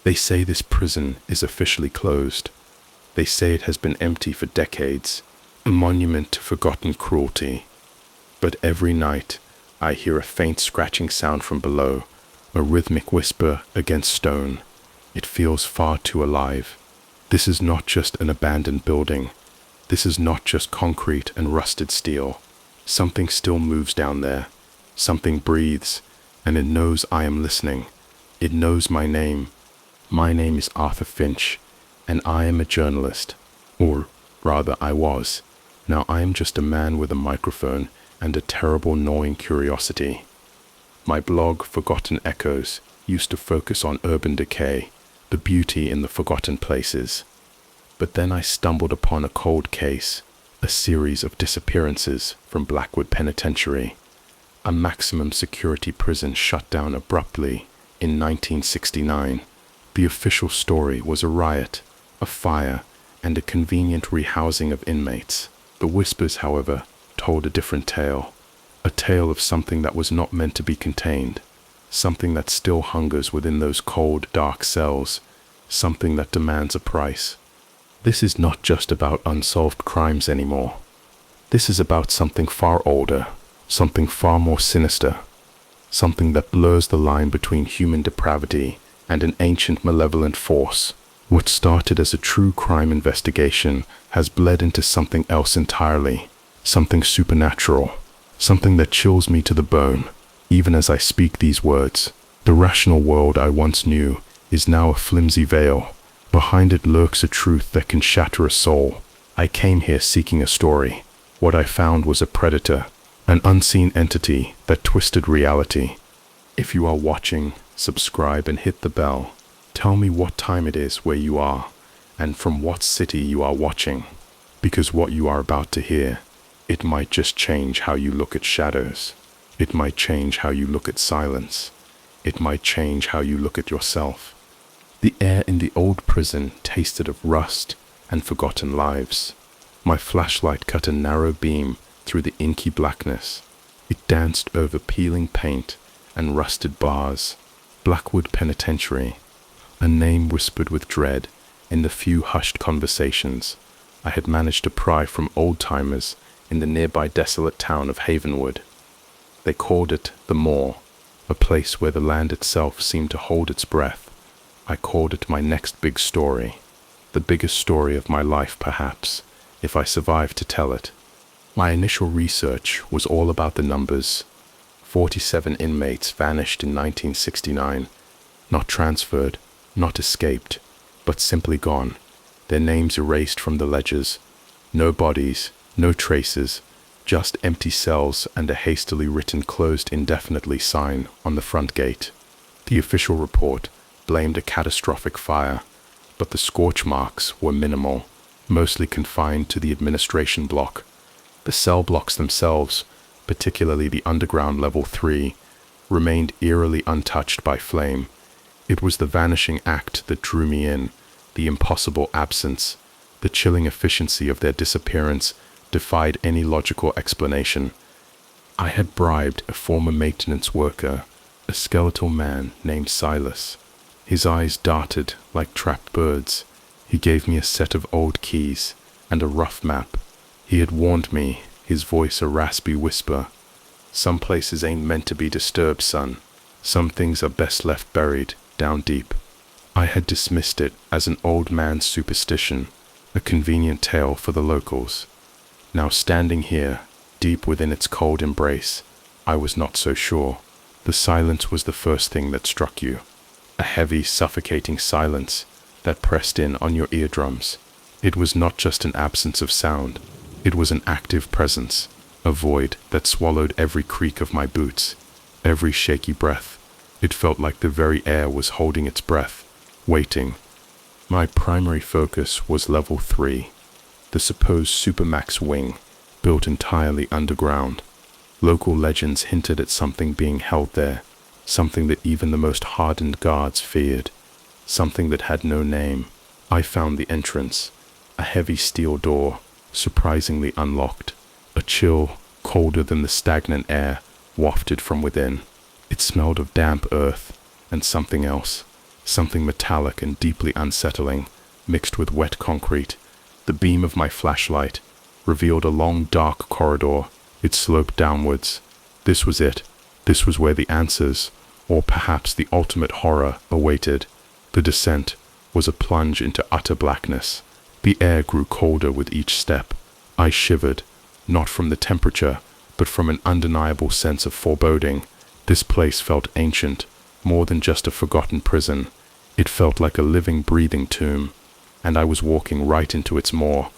They say this prison is officially closed. They say it has been empty for decades, a monument to forgotten cruelty. But every night, I hear a faint scratching sound from below, a rhythmic whisper against stone. It feels far too alive. This is not just an abandoned building. This is not just concrete and rusted steel. Something still moves down there. Something breathes, and it knows I am listening. It knows my name. My name is Arthur Finch, and I am a journalist. Or rather, I was. Now I am just a man with a microphone and a terrible gnawing curiosity. My blog, Forgotten Echoes, used to focus on urban decay, the beauty in the forgotten places. But then I stumbled upon a cold case, a series of disappearances from Blackwood Penitentiary, a maximum security prison shut down abruptly in 1969. The official story was a riot, a fire, and a convenient rehousing of inmates. The whispers, however, told a different tale, a tale of something that was not meant to be contained, something that still hungers within those cold, dark cells, something that demands a price. This is not just about unsolved crimes anymore. This is about something far older, something far more sinister, something that blurs the line between human depravity and an ancient malevolent force. What started as a true crime investigation has bled into something else entirely, something supernatural, something that chills me to the bone, even as I speak these words. The rational world I once knew is now a flimsy veil. Behind it lurks a truth that can shatter a soul. I came here seeking a story. What I found was a predator, an unseen entity that twisted reality. If you are watching, subscribe and hit the bell. Tell me what time it is where you are, and from what city you are watching. Because what you are about to hear, it might just change how you look at shadows. It might change how you look at silence. It might change how you look at yourself. The air in the old prison tasted of rust and forgotten lives. My flashlight cut a narrow beam through the inky blackness. It danced over peeling paint and rusted bars. Blackwood Penitentiary, a name whispered with dread in the few hushed conversations I had managed to pry from old-timers in the nearby desolate town of Havenwood. They called it the Moor, a place where the land itself seemed to hold its breath. I called it my next big story, the biggest story of my life perhaps, if I survived to tell it. My initial research was all about the numbers. 47 inmates vanished in 1969, not transferred, not escaped, but simply gone, their names erased from the ledgers. No bodies, no traces, just empty cells and a hastily written closed indefinitely sign on the front gate. The official report blamed a catastrophic fire, but the scorch marks were minimal, mostly confined to the administration block. The cell blocks themselves, particularly the underground level 3, remained eerily untouched by flame. It was the vanishing act that drew me in, the impossible absence, the chilling efficiency of their disappearance defied any logical explanation. I had bribed a former maintenance worker, a skeletal man named Silas. His eyes darted like trapped birds. He gave me a set of old keys and a rough map. He had warned me, his voice a raspy whisper. Some places ain't meant to be disturbed, son. Some things are best left buried, down deep. I had dismissed it as an old man's superstition, a convenient tale for the locals. Now standing here, deep within its cold embrace, I was not so sure. The silence was the first thing that struck you. A heavy, suffocating silence that pressed in on your eardrums. It was not just an absence of sound. It was an active presence, a void that swallowed every creak of my boots, every shaky breath. It felt like the very air was holding its breath, waiting. My primary focus was level 3, the supposed supermax wing, built entirely underground. Local legends hinted at something being held there, something that even the most hardened guards feared, something that had no name. I found the entrance, a heavy steel door, surprisingly unlocked. A chill, colder than the stagnant air, wafted from within. It smelled of damp earth and something else, something metallic and deeply unsettling, mixed with wet concrete. The beam of my flashlight revealed a long, dark corridor. It sloped downwards. This was it. This was where the answers, or perhaps the ultimate horror, awaited. The descent was a plunge into utter blackness. The air grew colder with each step. I shivered, not from the temperature, but from an undeniable sense of foreboding. This place felt ancient, more than just a forgotten prison. It felt like a living, breathing tomb, and I was walking right into its maw.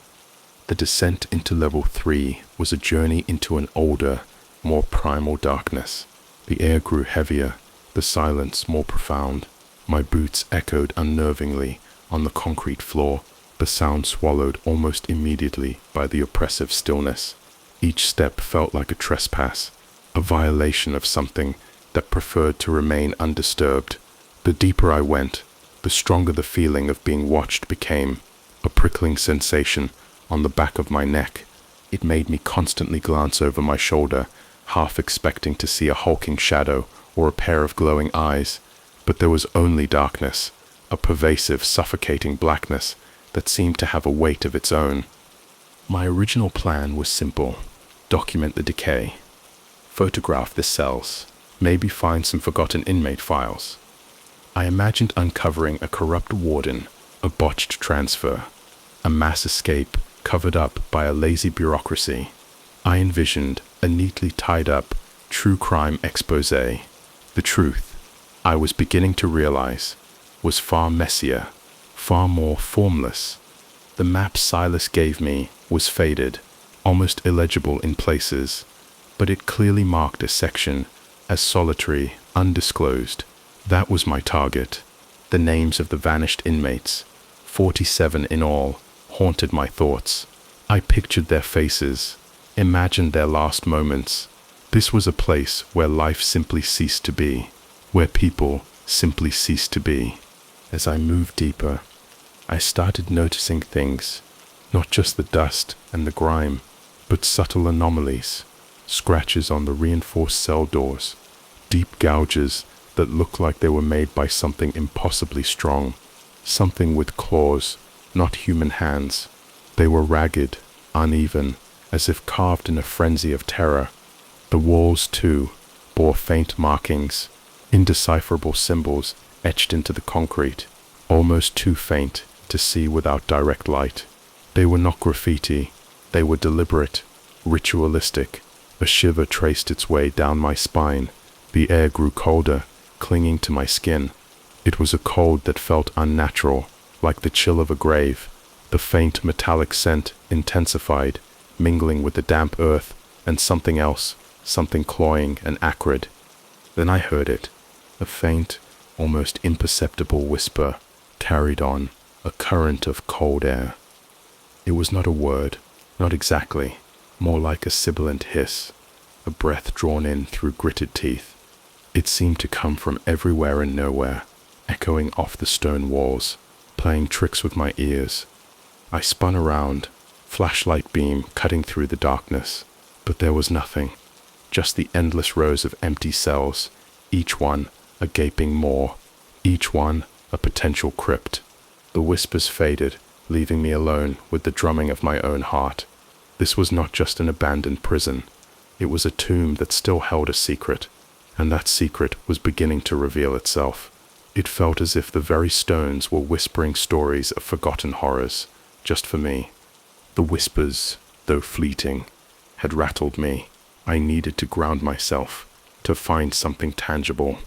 The descent into level 3 was a journey into an older, more primal darkness. The air grew heavier, the silence more profound. My boots echoed unnervingly on the concrete floor, the sound swallowed almost immediately by the oppressive stillness. Each step felt like a trespass, a violation of something that preferred to remain undisturbed. The deeper I went, the stronger the feeling of being watched became, a prickling sensation on the back of my neck. It made me constantly glance over my shoulder, half expecting to see a hulking shadow or a pair of glowing eyes. But there was only darkness, a pervasive, suffocating blackness that seemed to have a weight of its own. My original plan was simple: document the decay, photograph the cells, maybe find some forgotten inmate files. I imagined uncovering a corrupt warden, a botched transfer, a mass escape covered up by a lazy bureaucracy. I envisioned a neatly tied up true crime exposé. The truth, I was beginning to realize, was far messier, far more formless. The map Silas gave me was faded, almost illegible in places, but it clearly marked a section as solitary, undisclosed. That was my target. The names of the vanished inmates, 47 in all, haunted my thoughts. I pictured their faces, imagined their last moments. This was a place where life simply ceased to be, where people simply ceased to be. As I moved deeper, I started noticing things, not just the dust and the grime, but subtle anomalies, scratches on the reinforced cell doors, deep gouges that looked like they were made by something impossibly strong, something with claws, not human hands. They were ragged, uneven, as if carved in a frenzy of terror. The walls, too, bore faint markings, indecipherable symbols etched into the concrete, almost too faint to see without direct light. They were not graffiti, they were deliberate, ritualistic. A shiver traced its way down my spine. The air grew colder, clinging to my skin. It was a cold that felt unnatural, like the chill of a grave. The faint metallic scent intensified, mingling with the damp earth and something else, something cloying and acrid. Then I heard it, a faint, almost imperceptible whisper carried on, a current of cold air. It was not a word, not exactly, more like a sibilant hiss, a breath drawn in through gritted teeth. It seemed to come from everywhere and nowhere, echoing off the stone walls, playing tricks with my ears. I spun around, flashlight beam cutting through the darkness, but there was nothing, just the endless rows of empty cells, each one a gaping maw, each one a potential crypt. The whispers faded, leaving me alone with the drumming of my own heart. This was not just an abandoned prison. It was a tomb that still held a secret, and that secret was beginning to reveal itself. It felt as if the very stones were whispering stories of forgotten horrors, just for me. The whispers, though fleeting, had rattled me. I needed to ground myself, to find something tangible.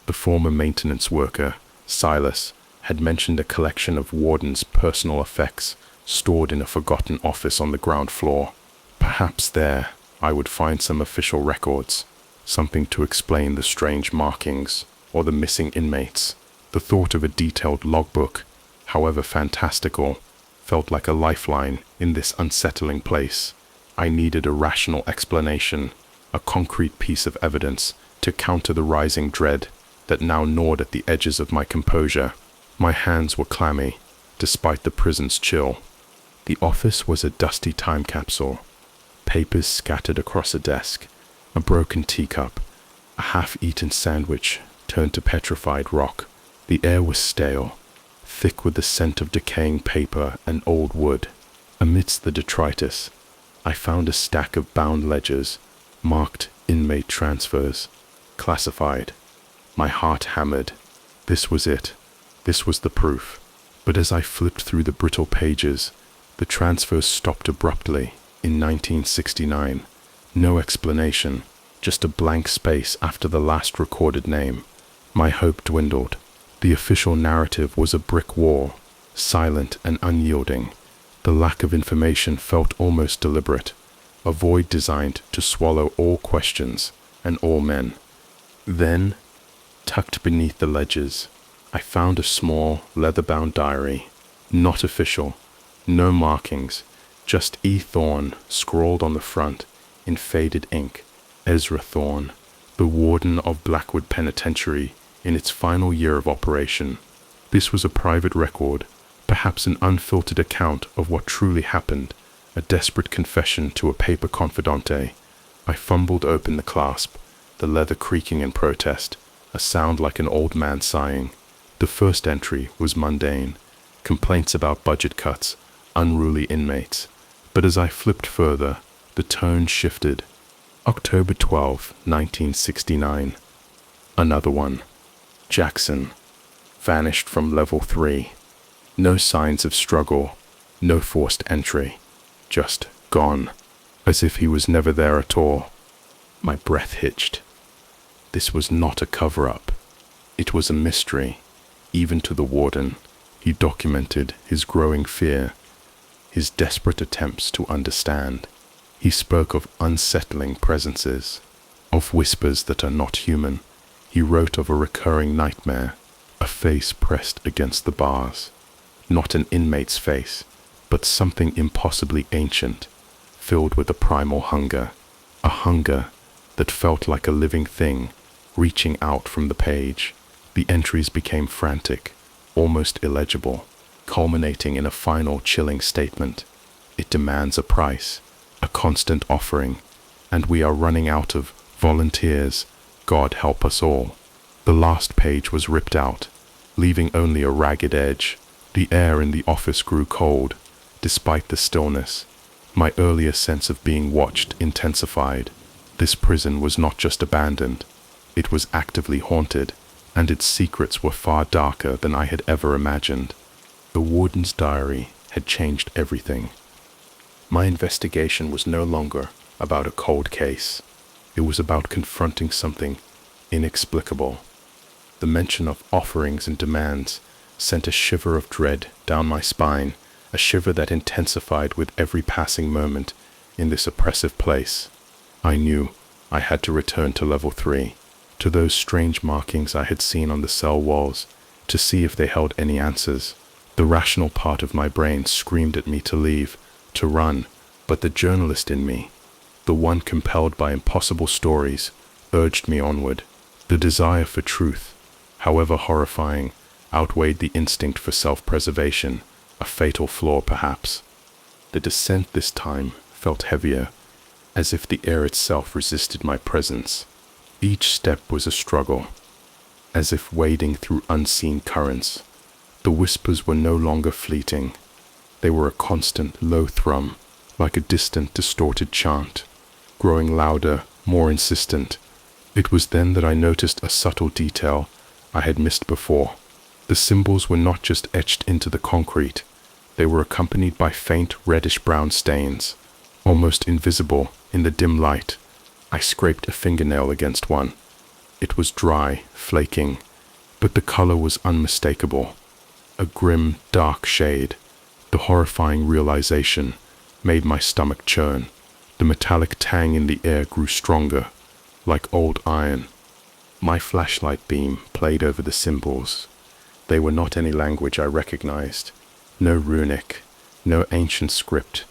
The former maintenance worker, Silas, had mentioned a collection of Warden's personal effects stored in a forgotten office on the ground floor. Perhaps there I would find some official records, something to explain the strange markings or the missing inmates. The thought of a detailed logbook, however fantastical, felt like a lifeline in this unsettling place. I needed a rational explanation, a concrete piece of evidence to counter the rising dread that now gnawed at the edges of my composure. My hands were clammy, despite the prison's chill. The office was a dusty time capsule, papers scattered across a desk, a broken teacup, a half-eaten sandwich turned to petrified rock. The air was stale, thick with the scent of decaying paper and old wood. Amidst the detritus, I found a stack of bound ledgers, marked inmate transfers, classified. My heart hammered. This was it. This was the proof. But as I flipped through the brittle pages, the transfers stopped abruptly in 1969. No explanation, just a blank space after the last recorded name. My hope dwindled. The official narrative was a brick wall, silent and unyielding. The lack of information felt almost deliberate, a void designed to swallow all questions and all men. Then, tucked beneath the ledgers, I found a small, leather-bound diary, not official, no markings, just E. Thorne scrawled on the front in faded ink. Ezra Thorne, the warden of Blackwood Penitentiary in its final year of operation. This was a private record, perhaps an unfiltered account of what truly happened, a desperate confession to a paper confidante. I fumbled open the clasp, the leather creaking in protest, a sound like an old man sighing. The first entry was mundane, complaints about budget cuts, unruly inmates. But as I flipped further, the tone shifted. October 12, 1969. Another one. Jackson. Vanished from level 3. No signs of struggle, no forced entry. Just gone, as if he was never there at all. My breath hitched. This was not a cover-up. It was a mystery, even to the warden. He documented his growing fear, his desperate attempts to understand. He spoke of unsettling presences, of whispers that are not human. He wrote of a recurring nightmare, a face pressed against the bars. Not an inmate's face, but something impossibly ancient, filled with a primal hunger, a hunger that felt like a living thing reaching out from the page. The entries became frantic, almost illegible, culminating in a final chilling statement. It demands a price, a constant offering, and we are running out of volunteers. God help us all. The last page was ripped out, leaving only a ragged edge. The air in the office grew cold, despite the stillness. My earlier sense of being watched intensified. This prison was not just abandoned, it was actively haunted, and its secrets were far darker than I had ever imagined. The warden's diary had changed everything. My investigation was no longer about a cold case. It was about confronting something inexplicable. The mention of offerings and demands sent a shiver of dread down my spine, a shiver that intensified with every passing moment in this oppressive place. I knew I had to return to level 3, to those strange markings I had seen on the cell walls, to see if they held any answers. The rational part of my brain screamed at me to leave, to run, but the journalist in me, the one compelled by impossible stories, urged me onward. The desire for truth, however horrifying, outweighed the instinct for self-preservation, a fatal flaw perhaps. The descent this time felt heavier, as if the air itself resisted my presence. Each step was a struggle, as if wading through unseen currents. The whispers were no longer fleeting. They were a constant, low thrum, like a distant, distorted chant, growing louder, more insistent. It was then that I noticed a subtle detail I had missed before. The symbols were not just etched into the concrete, they were accompanied by faint reddish-brown stains, almost invisible in the dim light. I scraped a fingernail against one. It was dry, flaking, but the color was unmistakable. A grim, dark shade. The horrifying realization made my stomach churn. The metallic tang in the air grew stronger, like old iron. My flashlight beam played over the symbols. They were not any language I recognized. No runic, no ancient script.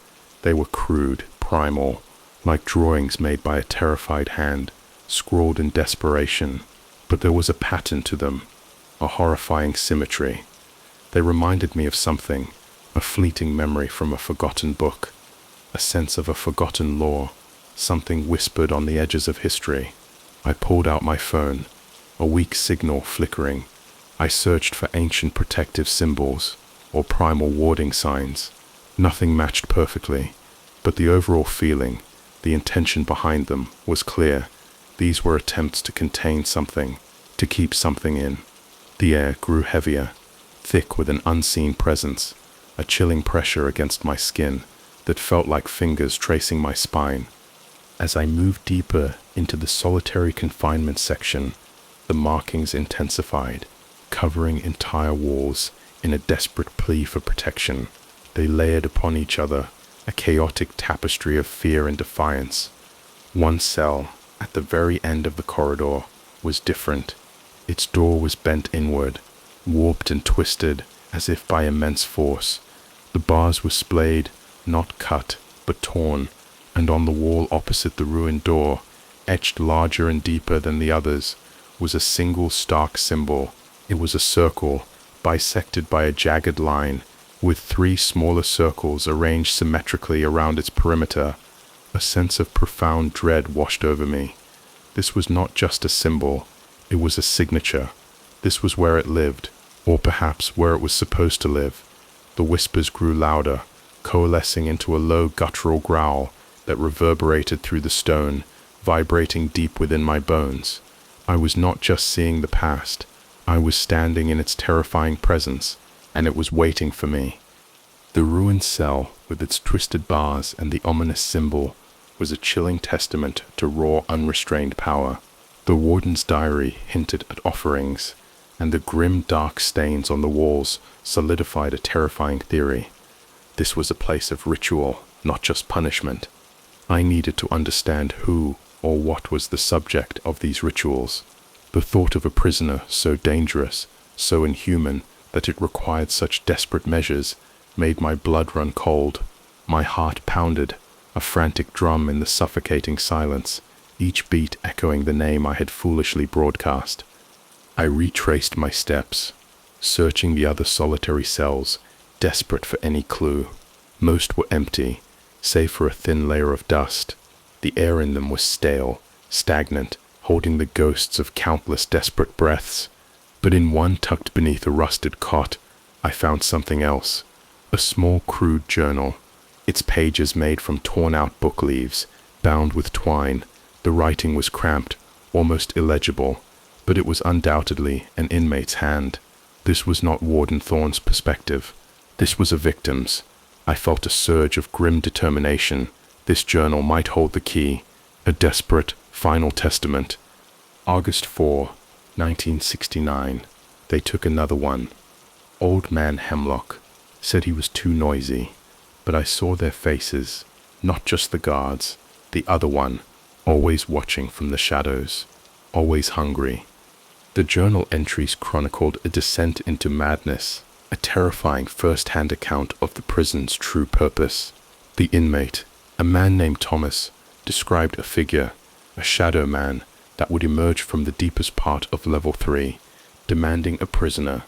They were crude, primal, like drawings made by a terrified hand, scrawled in desperation. But there was a pattern to them, a horrifying symmetry. They reminded me of something, a fleeting memory from a forgotten book, a sense of a forgotten lore, something whispered on the edges of history. I pulled out my phone, a weak signal flickering, I searched for ancient protective symbols or primal warding signs. Nothing matched perfectly, but the overall feeling, the intention behind them, was clear. These were attempts to contain something, to keep something in. The air grew heavier, thick with an unseen presence, a chilling pressure against my skin that felt like fingers tracing my spine. As I moved deeper into the solitary confinement section, the markings intensified, covering entire walls in a desperate plea for protection. They layered upon each other, a chaotic tapestry of fear and defiance. One cell, at the very end of the corridor, was different. Its door was bent inward, warped and twisted as if by immense force. The bars were splayed, not cut, but torn, and on the wall opposite the ruined door, etched larger and deeper than the others, was a single stark symbol. It was a circle, bisected by a jagged line, with 3 smaller circles arranged symmetrically around its perimeter. A sense of profound dread washed over me. This was not just a symbol, it was a signature. This was where it lived, or perhaps where it was supposed to live. The whispers grew louder, coalescing into a low guttural growl that reverberated through the stone, vibrating deep within my bones. I was not just seeing the past, I was standing in its terrifying presence, and it was waiting for me. The ruined cell, with its twisted bars and the ominous symbol, was a chilling testament to raw, unrestrained power. The warden's diary hinted at offerings, and the grim, dark stains on the walls solidified a terrifying theory. This was a place of ritual, not just punishment. I needed to understand who or what was the subject of these rituals. The thought of a prisoner so dangerous, so inhuman, that it required such desperate measures, made my blood run cold. My heart pounded, a frantic drum in the suffocating silence, each beat echoing the name I had foolishly broadcast. I retraced my steps, searching the other solitary cells, desperate for any clue. Most were empty, save for a thin layer of dust. The air in them was stale, stagnant, holding the ghosts of countless desperate breaths. But in one tucked beneath a rusted cot, I found something else. A small crude journal, its pages made from torn-out book leaves, bound with twine. The writing was cramped, almost illegible, but it was undoubtedly an inmate's hand. This was not Warden Thorne's perspective. This was a victim's. I felt a surge of grim determination. This journal might hold the key, a desperate, final testament. August 4, 1969. They took another one. Old Man Hemlock said he was too noisy, but I saw their faces, not just the guards, the other one, always watching from the shadows, always hungry. The journal entries chronicled a descent into madness, a terrifying first-hand account of the prison's true purpose. The inmate, a man named Thomas, described a figure, a shadow man, that would emerge from the deepest part of level 3, demanding a prisoner,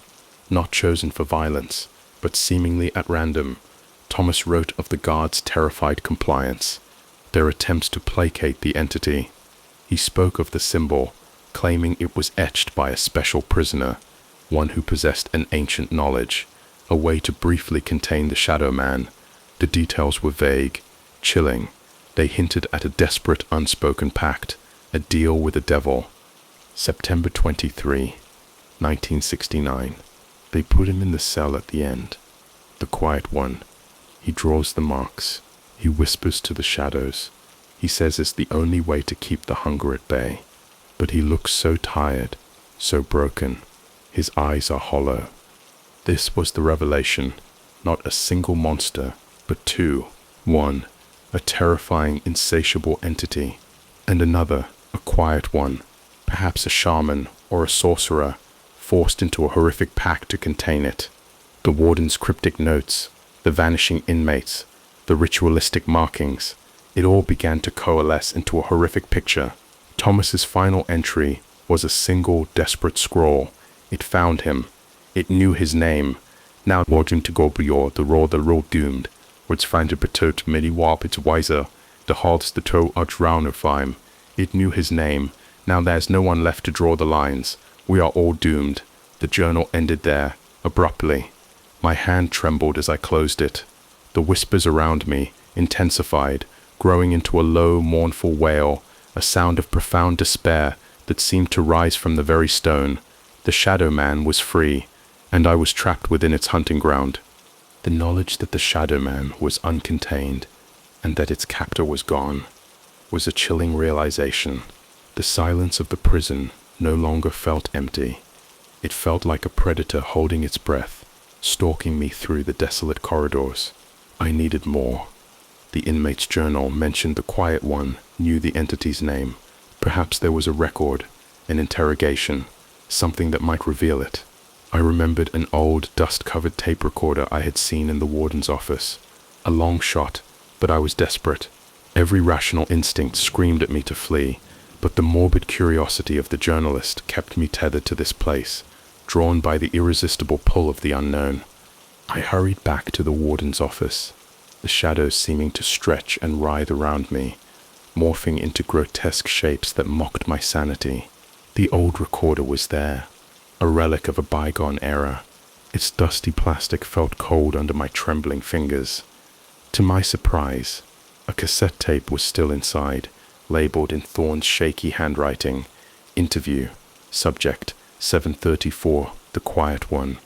not chosen for violence, but seemingly at random. Thomas wrote of the guards' terrified compliance, their attempts to placate the entity. He spoke of the symbol, claiming it was etched by a special prisoner, one who possessed an ancient knowledge, a way to briefly contain the shadow man. The details were vague, chilling. They hinted at a desperate unspoken pact, a deal with the devil. September 23, 1969. They put him in the cell at the end. The quiet one. He draws the marks. He whispers to the shadows. He says it's the only way to keep the hunger at bay. But he looks so tired, so broken. His eyes are hollow. This was the revelation. Not a single monster, but two. One, a terrifying, insatiable entity, and another, a quiet one, perhaps a shaman or a sorcerer, forced into a horrific pact to contain it. The warden's cryptic notes, the vanishing inmates, the ritualistic markings, it all began to coalesce into a horrific picture. Thomas's final entry was a single desperate scroll. It found him. It knew his name. Now worden to gobrior the role doomed, words find a betot many warp it's wiser, the halts the toe arch round. It knew his name. Now there's no one left to draw the lines. We are all doomed. The journal ended there, abruptly. My hand trembled as I closed it. The whispers around me intensified, growing into a low, mournful wail, a sound of profound despair that seemed to rise from the very stone. The Shadow Man was free, and I was trapped within its hunting ground. The knowledge that the Shadow Man was uncontained, and that its captor was gone, was a chilling realization. The silence of the prison no longer felt empty. It felt like a predator holding its breath, stalking me through the desolate corridors. I needed more. The inmate's journal mentioned the Quiet One, knew the entity's name. Perhaps there was a record, an interrogation, something that might reveal it. I remembered an old, dust-covered tape recorder I had seen in the warden's office. A long shot, but I was desperate. Every rational instinct screamed at me to flee, but the morbid curiosity of the journalist kept me tethered to this place, drawn by the irresistible pull of the unknown. I hurried back to the warden's office, the shadows seeming to stretch and writhe around me, morphing into grotesque shapes that mocked my sanity. The old recorder was there, a relic of a bygone era. Its dusty plastic felt cold under my trembling fingers. To my surprise, a cassette tape was still inside, labeled in Thorne's shaky handwriting, "Interview, subject, 7:34, the Quiet One."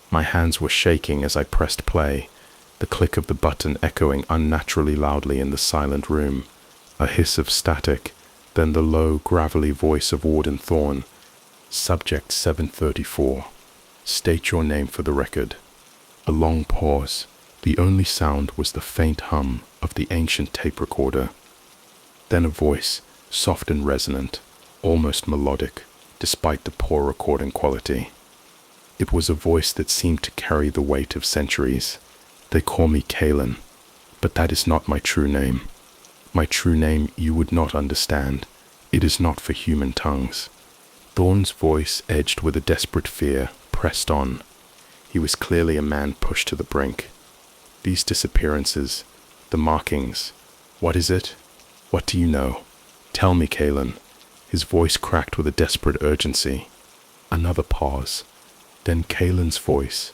My hands were shaking as I pressed play, the click of the button echoing unnaturally loudly in the silent room. A hiss of static, then the low, gravelly voice of Warden Thorne. "Subject 734. State your name for the record." A long pause. The only sound was the faint hum of the ancient tape recorder. Then a voice, soft and resonant, almost melodic, despite the poor recording quality. It was a voice that seemed to carry the weight of centuries. "They call me Kalen, but that is not my true name. My true name you would not understand. It is not for human tongues." Thorne's voice, edged with a desperate fear, pressed on. He was clearly a man pushed to the brink. "These disappearances, the markings, what is it? What do you know? Tell me, Kalen." His voice cracked with a desperate urgency. Another pause. Then Kalen's voice,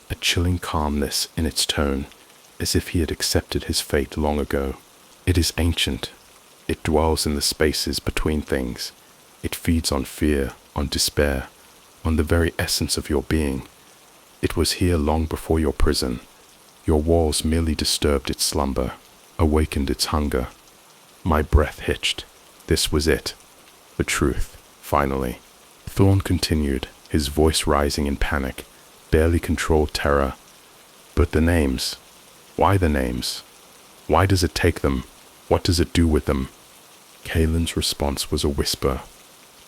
a chilling calmness in its tone, as if he had accepted his fate long ago. "It is ancient. It dwells in the spaces between things. It feeds on fear, on despair, on the very essence of your being. It was here long before your prison. Your walls merely disturbed its slumber, awakened its hunger." My breath hitched. This was it. The truth, finally. Thorne continued, his voice rising in panic, barely controlled terror. "But the names. Why the names? Why does it take them? What does it do with them?" Kalen's response was a whisper,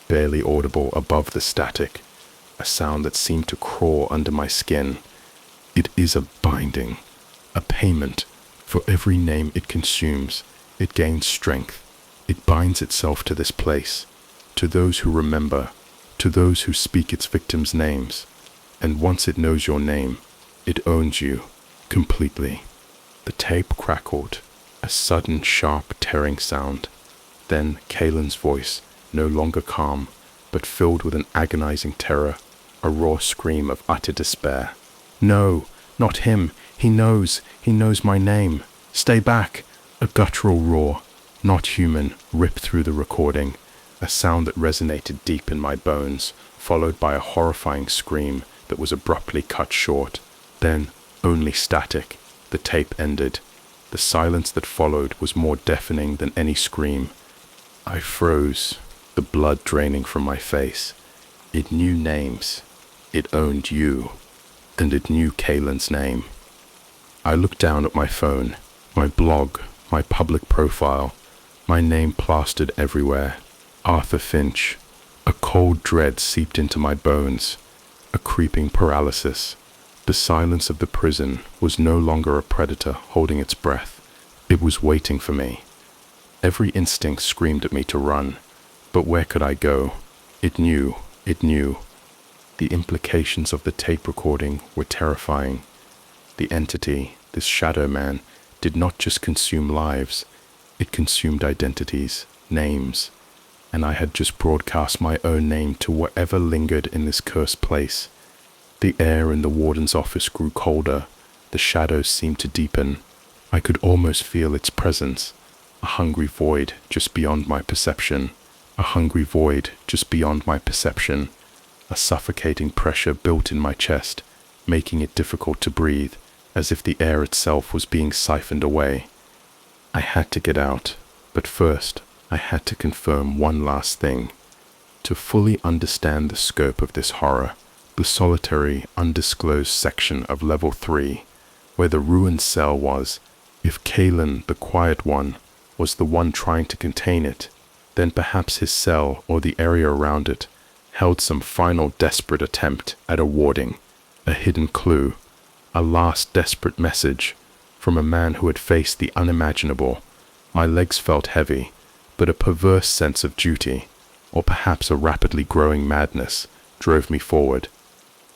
barely audible above the static, a sound that seemed to crawl under my skin. "It is a binding, a payment. For every name it consumes, it gains strength. It binds itself to this place, to those who remember, to those who speak its victims' names. And once it knows your name, it owns you, completely." The tape crackled, a sudden, sharp, tearing sound. Then Kalen's voice, no longer calm, but filled with an agonizing terror, a raw scream of utter despair. "No, not him. He knows my name. Stay back." A guttural roar, not human, ripped through the recording, a sound that resonated deep in my bones, followed by a horrifying scream that was abruptly cut short. Then, only static. The tape ended. The silence that followed was more deafening than any scream. I froze, the blood draining from my face. It knew names. It owned you. And it knew Kalen's name. I looked down at my phone, my blog, my public profile, my name plastered everywhere. Arthur Finch. A cold dread seeped into my bones, a creeping paralysis. The silence of the prison was no longer a predator holding its breath. It was waiting for me. Every instinct screamed at me to run, but where could I go? It knew. The implications of the tape recording were terrifying. The entity, this shadow man, did not just consume lives, it consumed identities, names, and I had just broadcast my own name to whatever lingered in this cursed place. The air in the warden's office grew colder. The shadows seemed to deepen. I could almost feel its presence. A hungry void just beyond my perception. A hungry void just beyond my perception. A suffocating pressure built in my chest, making it difficult to breathe, as if the air itself was being siphoned away. I had to get out, but first I had to confirm one last thing. To fully understand the scope of this horror, the solitary, undisclosed section of level 3, where the ruined cell was, if Kalen, the quiet one, was the one trying to contain it, then perhaps his cell or the area around it held some final desperate attempt at a warding, a hidden clue, a last desperate message from a man who had faced the unimaginable. My legs felt heavy, but a perverse sense of duty, or perhaps a rapidly growing madness, drove me forward.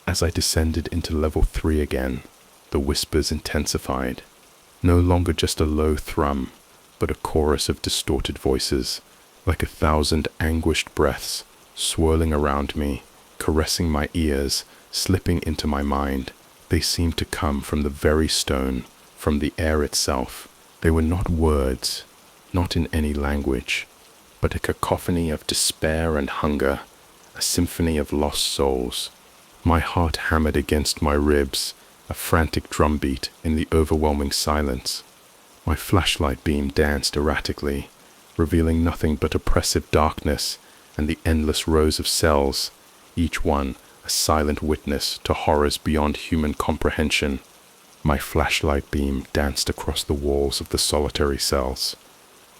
As I descended into level 3 again, the whispers intensified. No longer just a low thrum, but a chorus of distorted voices, like 1,000 anguished breaths, swirling around me, caressing my ears, slipping into my mind. They seemed to come from the very stone, from the air itself. They were not words, not in any language, but a cacophony of despair and hunger, a symphony of lost souls. My heart hammered against my ribs, a frantic drumbeat in the overwhelming silence. My flashlight beam danced erratically, revealing nothing but oppressive darkness and the endless rows of cells, each one a silent witness to horrors beyond human comprehension. My flashlight beam danced across the walls of the solitary cells.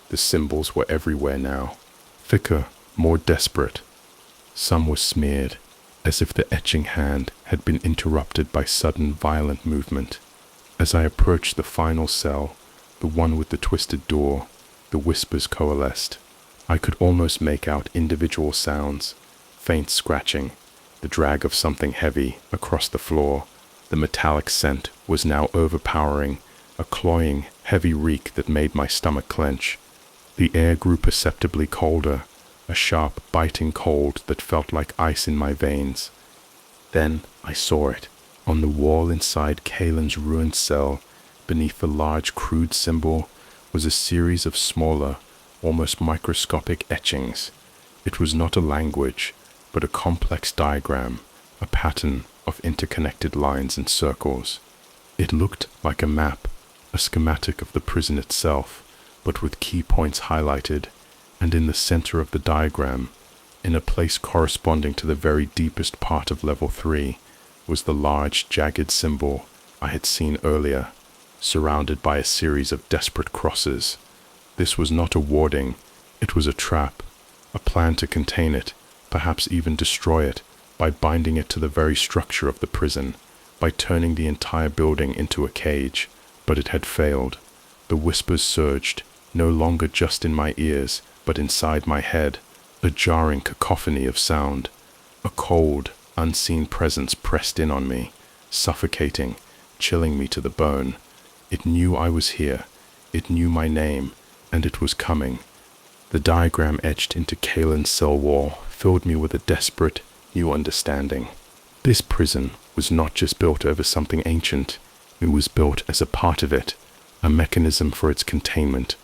The symbols were everywhere now, thicker, more desperate. Some were smeared, as if the etching hand had been interrupted by sudden violent movement. As I approached the final cell, the one with the twisted door, the whispers coalesced. I could almost make out individual sounds, faint scratching, the drag of something heavy across the floor. The metallic scent was now overpowering, a cloying, heavy reek that made my stomach clench. The air grew perceptibly colder, a sharp, biting cold that felt like ice in my veins. Then I saw it. On the wall inside Kalen's ruined cell, beneath the large crude symbol, was a series of smaller, almost microscopic etchings. It was not a language, but a complex diagram, a pattern of interconnected lines and circles. It looked like a map, a schematic of the prison itself, but with key points highlighted, and in the center of the diagram, in a place corresponding to the very deepest part of level 3, was the large, jagged symbol I had seen earlier, surrounded by a series of desperate crosses. This was not a warding, it was a trap, a plan to contain it, perhaps even destroy it, by binding it to the very structure of the prison, by turning the entire building into a cage. But it had failed. The whispers surged, no longer just in my ears, but inside my head, a jarring cacophony of sound. A cold, unseen presence pressed in on me, suffocating, chilling me to the bone. It knew I was here, it knew my name, and it was coming. The diagram etched into Kalen's cell wall filled me with a desperate, new understanding. This prison was not just built over something ancient, it was built as a part of it, a mechanism for its containment,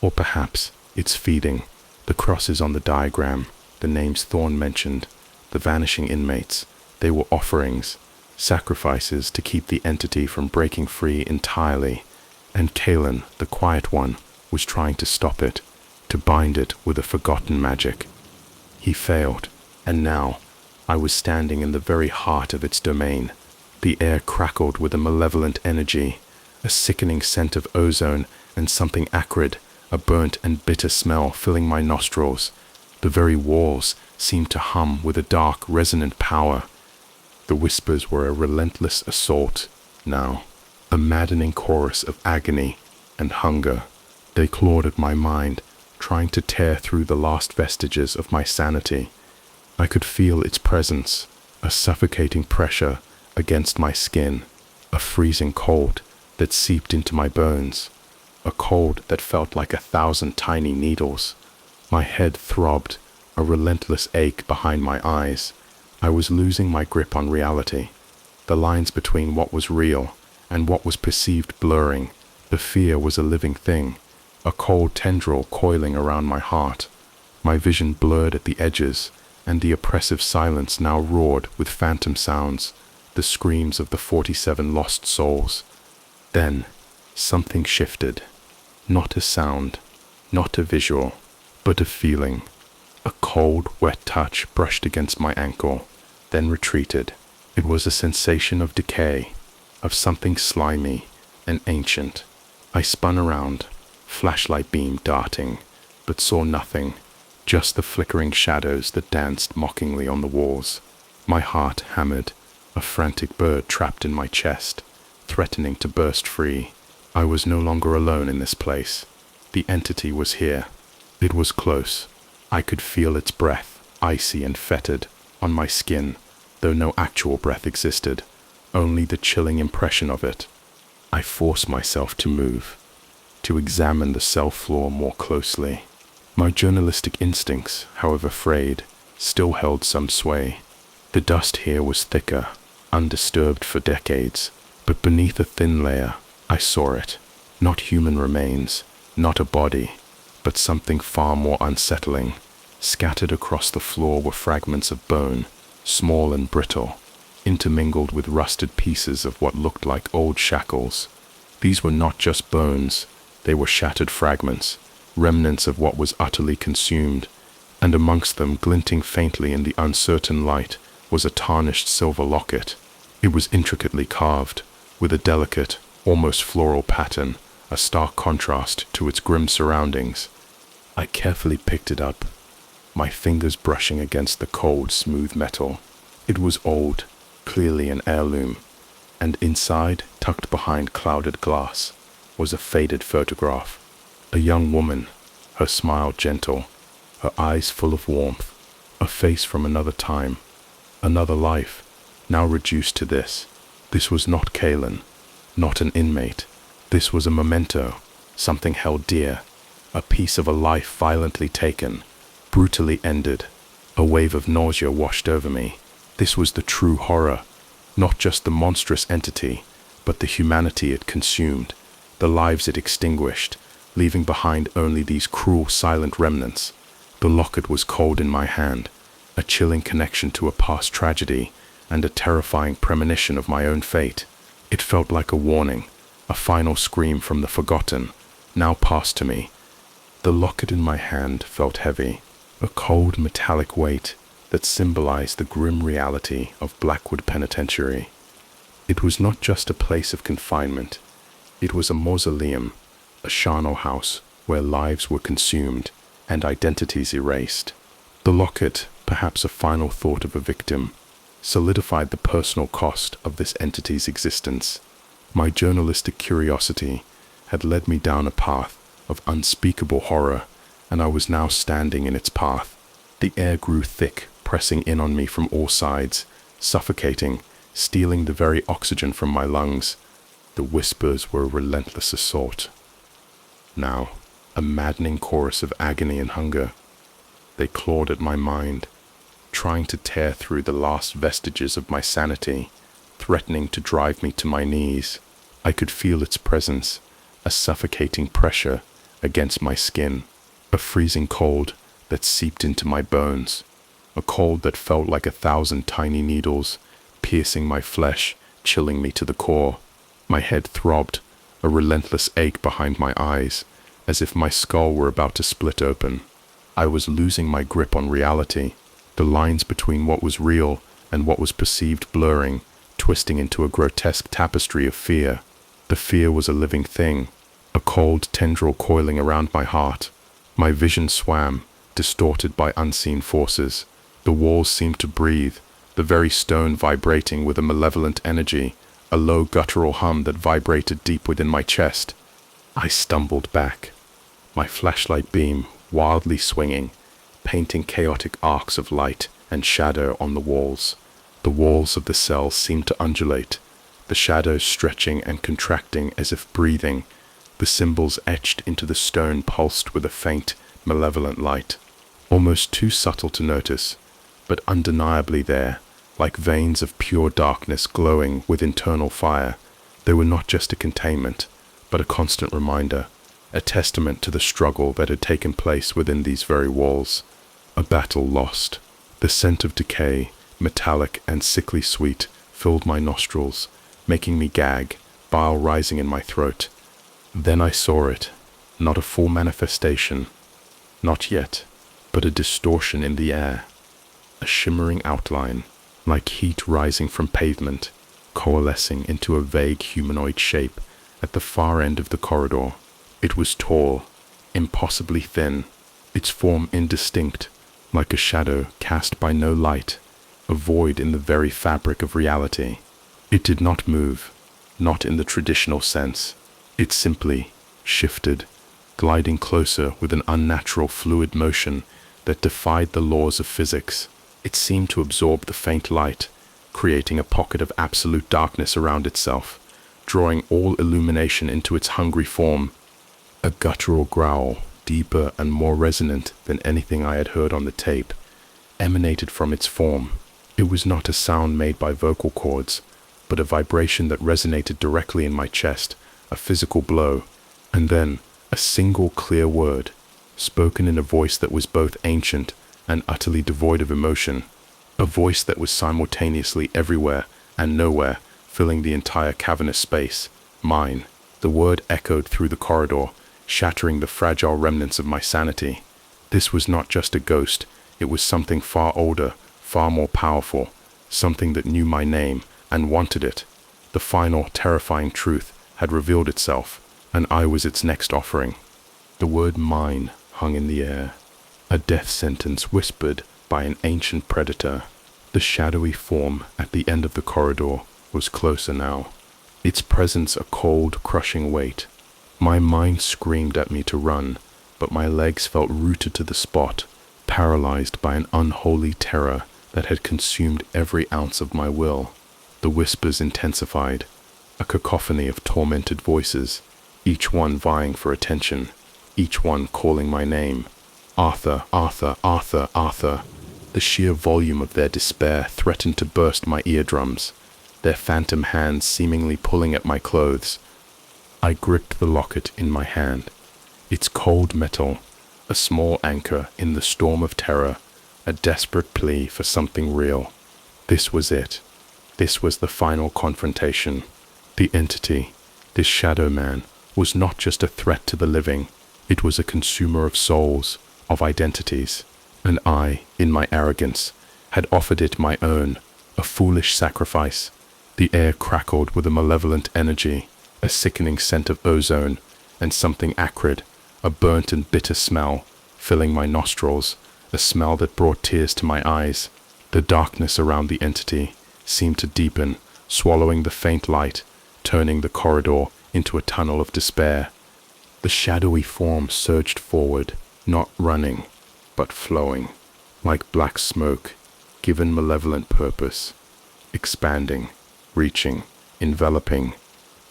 or perhaps its feeding. The crosses on the diagram, the names Thorne mentioned, the vanishing inmates, they were offerings, sacrifices to keep the entity from breaking free entirely, and Kalen, the quiet one, was trying to stop it, to bind it with a forgotten magic. He failed, and now I was standing in the very heart of its domain. The air crackled with a malevolent energy, a sickening scent of ozone and something acrid, a burnt and bitter smell filling my nostrils. The very walls seemed to hum with a dark, resonant power. The whispers were a relentless assault now, a maddening chorus of agony and hunger. They clawed at my mind, trying to tear through the last vestiges of my sanity. I could feel its presence, a suffocating pressure against my skin, a freezing cold that seeped into my bones, a cold that felt like 1,000 tiny needles. My head throbbed, a relentless ache behind my eyes. I was losing my grip on reality. the lines between what was real and what was perceived blurring. The fear was a living thing, a cold tendril coiling around my heart. My vision blurred at the edges, and the oppressive silence now roared with phantom sounds, the screams of the 47 lost souls. Then, something shifted. Not a sound, not a visual, but a feeling. A cold, wet touch brushed against my ankle, then retreated. It was a sensation of decay, of something slimy and ancient. I spun around, flashlight beam darting, but saw nothing, just the flickering shadows that danced mockingly on the walls. My heart hammered, a frantic bird trapped in my chest, threatening to burst free. I was no longer alone in this place. The entity was here. It was close. I could feel its breath, icy and fetid, on my skin, though no actual breath existed, only the chilling impression of it. I forced myself to move, to examine the cell floor more closely. My journalistic instincts, however frayed, still held some sway. The dust here was thicker, undisturbed for decades, but beneath a thin layer, I saw it. Not human remains, not a body, but something far more unsettling. Scattered across the floor were fragments of bone, small and brittle, intermingled with rusted pieces of what looked like old shackles. These were not just bones, they were shattered fragments, remnants of what was utterly consumed, and amongst them, glinting faintly in the uncertain light, was a tarnished silver locket. It was intricately carved, with a delicate, almost floral pattern, a stark contrast to its grim surroundings. I carefully picked it up, my fingers brushing against the cold, smooth metal. It was old, clearly an heirloom, and inside, tucked behind clouded glass, was a faded photograph. A young woman, her smile gentle, her eyes full of warmth, a face from another time, another life, now reduced to this. This was not Kaylin, not an inmate. This was a memento, something held dear, a piece of a life violently taken, brutally ended. A wave of nausea washed over me. This was the true horror, not just the monstrous entity, but the humanity it consumed, the lives it extinguished, leaving behind only these cruel, silent remnants. The locket was cold in my hand, a chilling connection to a past tragedy, and a terrifying premonition of my own fate. It felt like a warning, a final scream from the forgotten, now passed to me. The locket in my hand felt heavy, a cold metallic weight that symbolized the grim reality of Blackwood Penitentiary. It was not just a place of confinement, it was a mausoleum, a charnel house where lives were consumed and identities erased. The locket, perhaps a final thought of a victim, solidified the personal cost of this entity's existence. My journalistic curiosity had led me down a path of unspeakable horror, and I was now standing in its path. The air grew thick, pressing in on me from all sides, suffocating, stealing the very oxygen from my lungs. The whispers were a relentless assault. Now, a maddening chorus of agony and hunger. They clawed at my mind, trying to tear through the last vestiges of my sanity, threatening to drive me to my knees. I could feel its presence, a suffocating pressure against my skin, a freezing cold that seeped into my bones, a cold that felt like 1,000 tiny needles, piercing my flesh, chilling me to the core. My head throbbed, a relentless ache behind my eyes, as if my skull were about to split open. I was losing my grip on reality, the lines between what was real and what was perceived blurring, twisting into a grotesque tapestry of fear. The fear was a living thing, a cold tendril coiling around my heart. My vision swam, distorted by unseen forces. The walls seemed to breathe, the very stone vibrating with a malevolent energy, a low guttural hum that vibrated deep within my chest. I stumbled back, my flashlight beam wildly swinging, painting chaotic arcs of light and shadow on the walls. The walls of the cell seemed to undulate, the shadows stretching and contracting as if breathing. The symbols etched into the stone pulsed with a faint, malevolent light, almost too subtle to notice, but undeniably there, like veins of pure darkness glowing with internal fire. They were not just a containment, but a constant reminder, a testament to the struggle that had taken place within these very walls. A battle lost. The scent of decay, metallic and sickly sweet, filled my nostrils, making me gag, bile rising in my throat. Then I saw it, not a full manifestation, not yet, but a distortion in the air, a shimmering outline, like heat rising from pavement, coalescing into a vague humanoid shape at the far end of the corridor. It was tall, impossibly thin, its form indistinct, like a shadow cast by no light, a void in the very fabric of reality. It did not move, not in the traditional sense. It simply shifted, gliding closer with an unnatural fluid motion that defied the laws of physics. It seemed to absorb the faint light, creating a pocket of absolute darkness around itself, drawing all illumination into its hungry form. A guttural growl, deeper and more resonant than anything I had heard on the tape, emanated from its form. It was not a sound made by vocal cords, but a vibration that resonated directly in my chest, a physical blow, and then a single clear word, spoken in a voice that was both ancient and utterly devoid of emotion, a voice that was simultaneously everywhere and nowhere, filling the entire cavernous space. Mine. The word echoed through the corridor, shattering the fragile remnants of my sanity. This was not just a ghost, it was something far older, far more powerful, something that knew my name and wanted it. The final, terrifying truth had revealed itself, and I was its next offering. The word mine hung in the air, a death sentence whispered by an ancient predator. The shadowy form at the end of the corridor was closer now, its presence a cold, crushing weight. My mind screamed at me to run, but my legs felt rooted to the spot, paralyzed by an unholy terror that had consumed every ounce of my will. The whispers intensified, a cacophony of tormented voices, each one vying for attention, each one calling my name. Arthur, Arthur, Arthur, Arthur. The sheer volume of their despair threatened to burst my eardrums, their phantom hands seemingly pulling at my clothes. I gripped the locket in my hand, its cold metal, a small anchor in the storm of terror, a desperate plea for something real. This was it. This was the final confrontation. The entity, this shadow man, was not just a threat to the living, it was a consumer of souls, of identities, and I, in my arrogance, had offered it my own, a foolish sacrifice. The air crackled with a malevolent energy, a sickening scent of ozone, and something acrid, a burnt and bitter smell, filling my nostrils, a smell that brought tears to my eyes. The darkness around the entity seemed to deepen, swallowing the faint light, turning the corridor into a tunnel of despair. The shadowy form surged forward, not running, but flowing, like black smoke, given malevolent purpose, expanding, reaching, enveloping.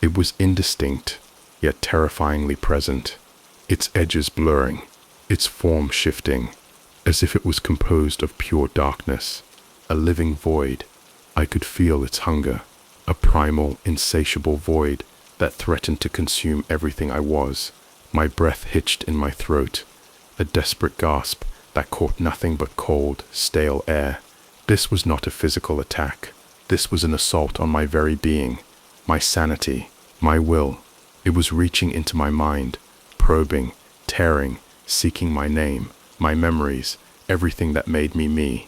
It was indistinct, yet terrifyingly present, its edges blurring, its form shifting, as if it was composed of pure darkness, a living void. I could feel its hunger, a primal, insatiable void that threatened to consume everything I was. My breath hitched in my throat, a desperate gasp that caught nothing but cold, stale air. This was not a physical attack. This was an assault on my very being, my sanity, my will. It was reaching into my mind, probing, tearing, seeking my name, my memories, everything that made me me.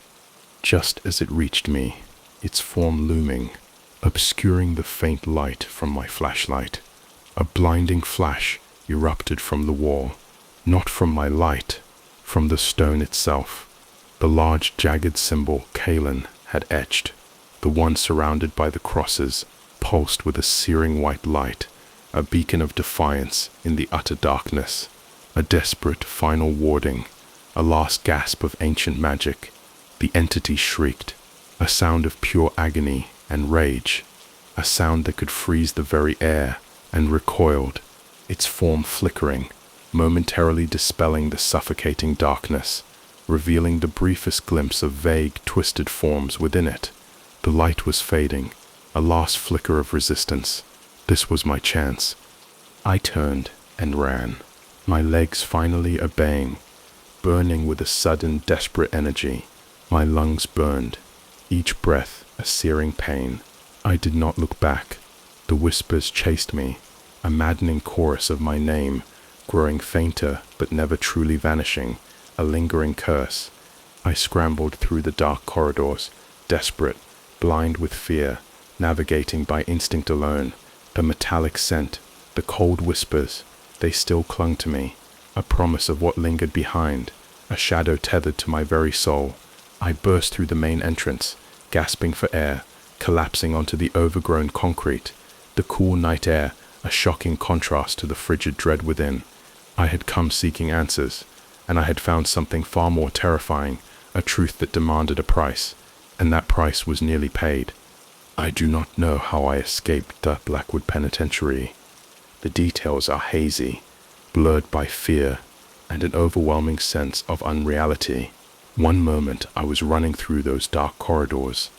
Just as it reached me, its form looming, obscuring the faint light from my flashlight, a blinding flash erupted from the wall, not from my light, from the stone itself. The large jagged symbol Kalen had etched, the one surrounded by the crosses, pulsed with a searing white light, a beacon of defiance in the utter darkness, a desperate final warding, a last gasp of ancient magic. The entity shrieked, a sound of pure agony and rage, a sound that could freeze the very air, and recoiled, its form flickering, momentarily dispelling the suffocating darkness, revealing the briefest glimpse of vague, twisted forms within it. The light was fading, a last flicker of resistance. This was my chance. I turned and ran, my legs finally obeying, burning with a sudden, desperate energy. My lungs burned, each breath a searing pain. I did not look back. The whispers chased me, a maddening chorus of my name, growing fainter but never truly vanishing, a lingering curse. I scrambled through the dark corridors, desperate, blind with fear, navigating by instinct alone. The metallic scent, the cold whispers, they still clung to me, a promise of what lingered behind, a shadow tethered to my very soul. I burst through the main entrance, gasping for air, collapsing onto the overgrown concrete. The cool night air, a shocking contrast to the frigid dread within. I had come seeking answers, and I had found something far more terrifying, a truth that demanded a price, and that price was nearly paid. I do not know how I escaped the Blackwood penitentiary. The details are hazy, blurred by fear and an overwhelming sense of unreality. One moment I was running through those dark corridors,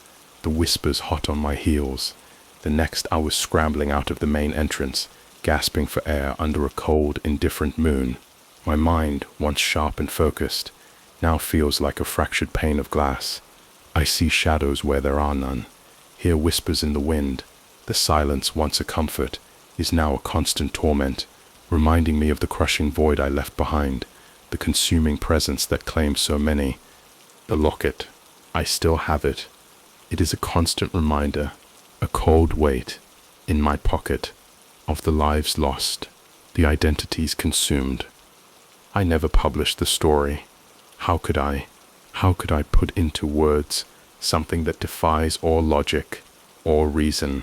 the whispers hot on my heels. The next I was scrambling out of the main entrance, gasping for air under a cold, indifferent moon. My mind, once sharp and focused, now feels like a fractured pane of glass. I see shadows where there are none, hear whispers in the wind. The silence, once a comfort, is now a constant torment, reminding me of the crushing void I left behind, the consuming presence that claimed so many. The locket, I still have it. It is a constant reminder, a cold weight in my pocket of the lives lost, the identities consumed. I never published the story. How could I? How could I put into words something that defies all logic, all reason?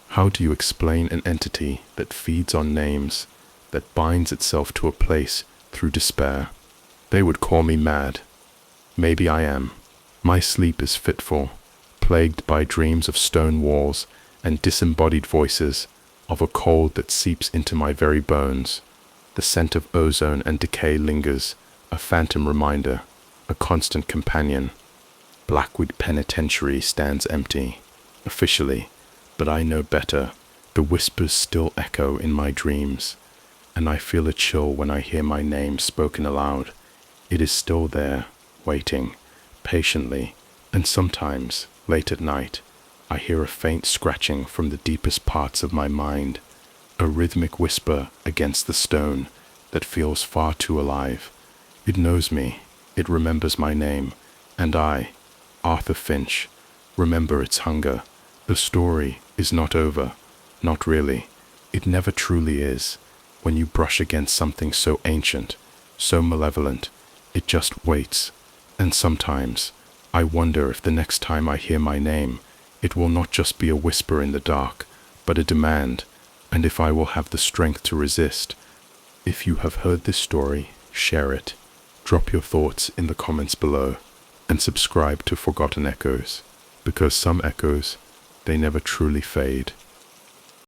How do you explain an entity that feeds on names, that binds itself to a place through despair? They would call me mad. Maybe I am. My sleep is fitful, plagued by dreams of stone walls and disembodied voices, of a cold that seeps into my very bones. The scent of ozone and decay lingers, a phantom reminder, a constant companion. Blackwood Penitentiary stands empty, officially, but I know better. The whispers still echo in my dreams, and I feel a chill when I hear my name spoken aloud. It is still there, waiting, patiently, and sometimes, late at night, I hear a faint scratching from the deepest parts of my mind, a rhythmic whisper against the stone that feels far too alive. It knows me, it remembers my name, and I, Arthur Finch, remember its hunger. The story is not over, not really. It never truly is. When you brush against something so ancient, so malevolent, it just waits. And sometimes, I wonder if the next time I hear my name, it will not just be a whisper in the dark, but a demand, and if I will have the strength to resist. If you have heard this story, share it. Drop your thoughts in the comments below, and subscribe to Forgotten Echoes, because some echoes, they never truly fade.